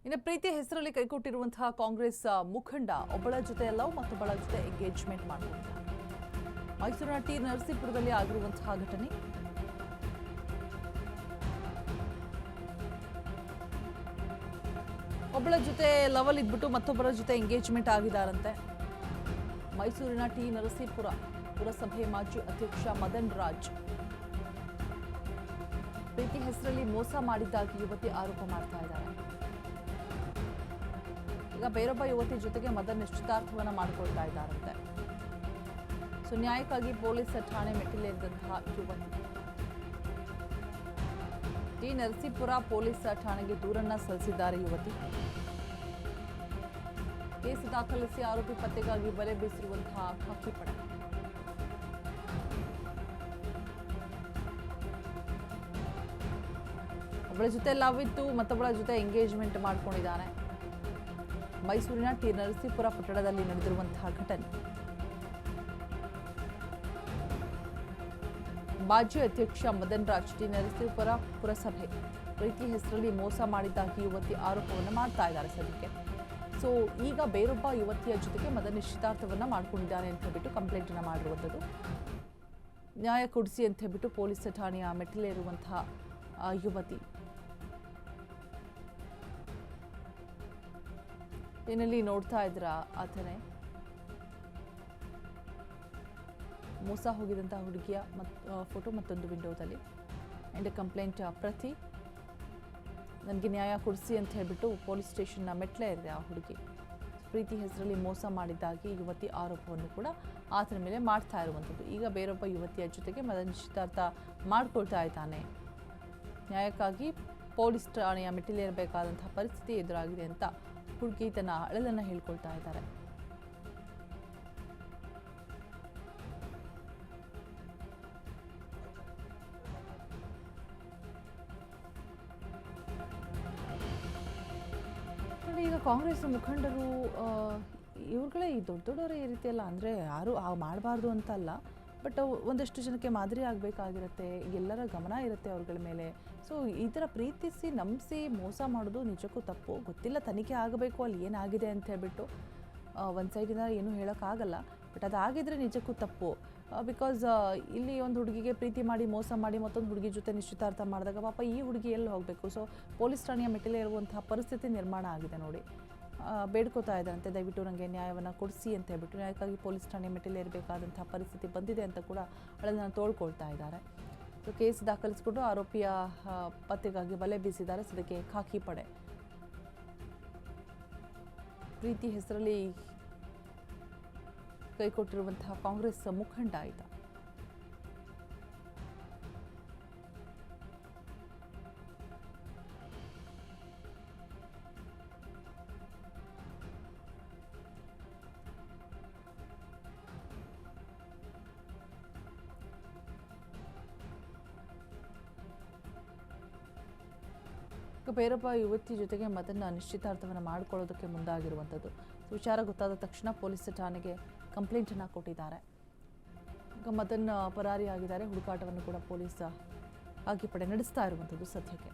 ಇನ್ನು ಪ್ರೀತಿ ಹೆಸರಲ್ಲಿ ಕೈಕೊಟ್ಟಿರುವಂತಹ ಕಾಂಗ್ರೆಸ್ ಮುಖಂಡ ಒಬ್ಬಳ ಜೊತೆ ಲವ್ ಮತ್ತೊಬ್ಬಳ ಜೊತೆ ಎಂಗೇಜ್ಮೆಂಟ್ ಮಾಡಿಕೊಂಡಿದ್ದಾರೆ. ಮೈಸೂರಿನ ಟಿ ನರಸೀಪುರದಲ್ಲಿ ಆಗಿರುವಂತಹ ಘಟನೆ. ಒಬ್ಬಳ ಜೊತೆ ಲವ್ ಅಲ್ಲಿ ಇದ್ಬಿಟ್ಟು ಮತ್ತೊಬ್ಬರ ಜೊತೆ ಎಂಗೇಜ್ಮೆಂಟ್ ಆಗಿದ್ದಾರಂತೆ. ಮೈಸೂರಿನ ಟಿ ನರಸೀಪುರ ಪುರಸಭೆ ಮಾಜಿ ಅಧ್ಯಕ್ಷ ಮದನ್ ರಾಜ್ ಪ್ರೀತಿ ಹೆಸರಲ್ಲಿ ಮೋಸ ಮಾಡಿದ್ದಾಗಿ ಯುವತಿ ಆರೋಪ ಮಾಡ್ತಾ ಇದ್ದಾರೆ. ಈಗ ಬೇರೊಬ್ಬ ಯುವತಿ ಜೊತೆಗೆ ಮದನ್ ನಿಶ್ಚಿತಾರ್ಥವನ್ನ ಮಾಡಿಕೊಳ್ತಾ ಇದ್ದಾರಂತೆ. ಸೊ ನ್ಯಾಯಕ್ಕಾಗಿ ಪೊಲೀಸ್ ಠಾಣೆ ಮೆಟ್ಟಿಲೇರಿದಂತಹ ಯುವತಿ ಟಿ ನರಸೀಪುರ ಪೊಲೀಸ್ ಠಾಣೆಗೆ ದೂರನ್ನ ಸಲ್ಲಿಸಿದ್ದಾರೆ ಯುವತಿ. ಕೇಸ್ ದಾಖಲಿಸಿ ಆರೋಪಿ ಪತ್ತೆಗಾಗಿ ಬಲೆ ಬೀಸಿರುವಂತಹ ಖಾಕಿ ಪಡೆ. ಒಬ್ಬಳ ಜೊತೆ ಲವ್ ಇತ್ತು, ಮತ್ತೊಬ್ಬಳ ಜೊತೆ ಎಂಗೇಜ್ಮೆಂಟ್ ಮಾಡ್ಕೊಂಡಿದ್ದಾನೆ. ಮೈಸೂರಿನ ಟಿ ನರಸೀಪುರ ಪಟ್ಟಣದಲ್ಲಿ ನಡೆದಿರುವಂತಹ ಘಟನೆ. ಮಾಜಿ ಅಧ್ಯಕ್ಷ ಮದನ್ ರಾಜ್ ಟಿ ನರಸೀಪುರ ಪುರಸಭೆ ಪ್ರೀತಿ ಹೆಸರಲ್ಲಿ ಮೋಸ ಮಾಡಿದ್ದಾಗಿ ಯುವತಿ ಆರೋಪವನ್ನು ಮಾಡ್ತಾ ಇದ್ದಾರೆ ಸದ್ಯಕ್ಕೆ. ಸೊ ಈಗ ಬೇರೊಬ್ಬ ಯುವತಿಯ ಜೊತೆಗೆ ಮದನ್ ನಿಶ್ಚಿತಾರ್ಥವನ್ನ ಮಾಡ್ಕೊಂಡಿದ್ದಾನೆ ಅಂತ ಹೇಳ್ಬಿಟ್ಟು ಕಂಪ್ಲೇಂಟ್ ಅನ್ನ ಮಾಡಿರುವಂಥದ್ದು. ನ್ಯಾಯ ಕೊಡಿಸಿ ಅಂತ ಹೇಳ್ಬಿಟ್ಟು ಪೊಲೀಸ್ ಠಾಣೆಯ ಮೆಟ್ಟಿಲೇರುವಂತಹ ಯುವತಿ. ಏನಲ್ಲಿ ನೋಡ್ತಾ ಇದ್ರ ಆತನೇ ಮೋಸ ಹೋಗಿದಂತಹ ಹುಡುಗಿಯ ಫೋಟೋ ಮತ್ತೊಂದು ವಿಂಡೋದಲ್ಲಿ ಆ್ಯಂಡ್ ಕಂಪ್ಲೇಂಟ್ ಪ್ರತಿ ನನಗೆ ನ್ಯಾಯ ಕೊಡಿಸಿ ಅಂತ ಹೇಳ್ಬಿಟ್ಟು ಪೊಲೀಸ್ ಸ್ಟೇಷನ್ನ ಮೆಟ್ಲೇ ಇದೆ ಆ ಹುಡುಗಿ. ಪ್ರೀತಿ ಹೆಸರಲ್ಲಿ ಮೋಸ ಮಾಡಿದ್ದಾಗಿ ಯುವತಿ ಆರೋಪವನ್ನು ಕೂಡ ಆತನ ಮೇಲೆ ಮಾಡ್ತಾ ಇರುವಂಥದ್ದು. ಈಗ ಬೇರೊಬ್ಬ ಯುವತಿಯ ಜೊತೆಗೆ ನಿಶ್ಚಿತಾರ್ಥ ಮಾಡ್ಕೊಳ್ತಾ ಇದ್ದಾನೆ. ನ್ಯಾಯಕ್ಕಾಗಿ ಪೊಲೀಸ್ ಠಾಣೆಯ ಮೆಟ್ಟಿಲೇರಬೇಕಾದಂತಹ ಪರಿಸ್ಥಿತಿ ಎದುರಾಗಿದೆ ಅಂತ ಹುಡುಗಿ ತನ್ನ ಅಳಲನ್ನು ಹೇಳ್ಕೊಳ್ತಾ ಇದ್ದಾರೆ. ಈಗ ಕಾಂಗ್ರೆಸ್ ಮುಖಂಡರು ಇವ್ರುಗಳೇ ಈ ದೊಡ್ಡವರೇ ಈ ರೀತಿಯಲ್ಲ, ಅಂದರೆ ಯಾರು ಮಾಡಬಾರ್ದು ಅಂತಲ್ಲ, ಬಟ್ ಒಂದಷ್ಟು ಜನಕ್ಕೆ ಮಾದರಿ ಆಗಬೇಕಾಗಿರುತ್ತೆ, ಎಲ್ಲರ ಗಮನ ಇರುತ್ತೆ ಅವ್ರಗಳ ಮೇಲೆ. ಸೊ ಈ ಥರ ಪ್ರೀತಿಸಿ ನಂಬಿಸಿ ಮೋಸ ಮಾಡೋದು ನಿಜಕ್ಕೂ ತಪ್ಪು. ಗೊತ್ತಿಲ್ಲ, ತನಿಖೆ ಆಗಬೇಕು ಅಲ್ಲಿ ಏನಾಗಿದೆ ಅಂತ ಹೇಳ್ಬಿಟ್ಟು ಒಂದು ಸೈಡಿಂದ ಏನೂ ಹೇಳೋಕ್ಕಾಗಲ್ಲ. ಬಟ್ ಅದಾಗಿದ್ರೆ ನಿಜಕ್ಕೂ ತಪ್ಪು. ಬಿಕಾಸ್ ಇಲ್ಲಿ ಒಂದು ಹುಡುಗಿಗೆ ಪ್ರೀತಿ ಮಾಡಿ ಮೋಸ ಮಾಡಿ ಮತ್ತೊಂದು ಹುಡುಗಿ ಜೊತೆ ನಿಶ್ಚಿತಾರ್ಥ ಮಾಡಿದಾಗ ಪಾಪ ಈ ಹುಡುಗಿ ಎಲ್ಲಿ ಹೋಗಬೇಕು. ಸೊ ಪೊಲೀಸ್ ಠಾಣೆಯ ಮೆಟ್ಟಿಲೇ ಇರುವಂತಹ ಪರಿಸ್ಥಿತಿ ನಿರ್ಮಾಣ ಆಗಿದೆ ನೋಡಿ. ಬೇಡ್ಕೋತಾ ಇದ್ದಾರಂತೆ, ದಯವಿಟ್ಟು ನನಗೆ ನ್ಯಾಯವನ್ನು ಕೊಡಿಸಿ ಅಂತ ಹೇಳ್ಬಿಟ್ಟು. ನ್ಯಾಯಕ್ಕಾಗಿ ಪೊಲೀಸ್ ಠಾಣೆ ಮೆಟ್ಟಿಲೇ ಇರಬೇಕಾದಂತಹ ಪರಿಸ್ಥಿತಿ ಬಂದಿದೆ ಅಂತ ಕೂಡ ಅಳಲನ್ನು ತೋಳ್ಕೊಳ್ತಾ ಇದ್ದಾರೆ. ಸೊ ಕೇಸ್ ದಾಖಲಿಸಿಕೊಂಡು ಆರೋಪಿಯ ಪತ್ತೆಗಾಗಿ ಬಲೆ ಬೀಸಿದ್ದಾರೆ ಸದ್ಯಕ್ಕೆ ಖಾಕಿ ಪಡೆ. ಪ್ರೀತಿ ಹೆಸರಲ್ಲಿ ಕೈಕೊಟ್ಟಿರುವಂತಹ ಕಾಂಗ್ರೆಸ್ ಮುಖಂಡ ಆಯಿತ. ಬೇರೊಬ್ಬ ಯುವತಿ ಜೊತೆಗೆ ಮದನ್ನ ನಿಶ್ಚಿತಾರ್ಥವನ್ನು ಮಾಡಿಕೊಳ್ಳೋದಕ್ಕೆ ಮುಂದಾಗಿರುವಂಥದ್ದು. ವಿಚಾರ ಗೊತ್ತಾದ ತಕ್ಷಣ ಪೊಲೀಸ್ ಠಾಣೆಗೆ ಕಂಪ್ಲೇಂಟನ್ನು ಕೊಟ್ಟಿದ್ದಾರೆ. ಈಗ ಮದನ್ ಪರಾರಿಯಾಗಿದ್ದಾರೆ. ಹುಡುಕಾಟವನ್ನು ಕೂಡ ಪೊಲೀಸ್ ಆಗಿ ಪಡೆ ನಡೆಸ್ತಾ ಇರುವಂಥದ್ದು ಸದ್ಯಕ್ಕೆ.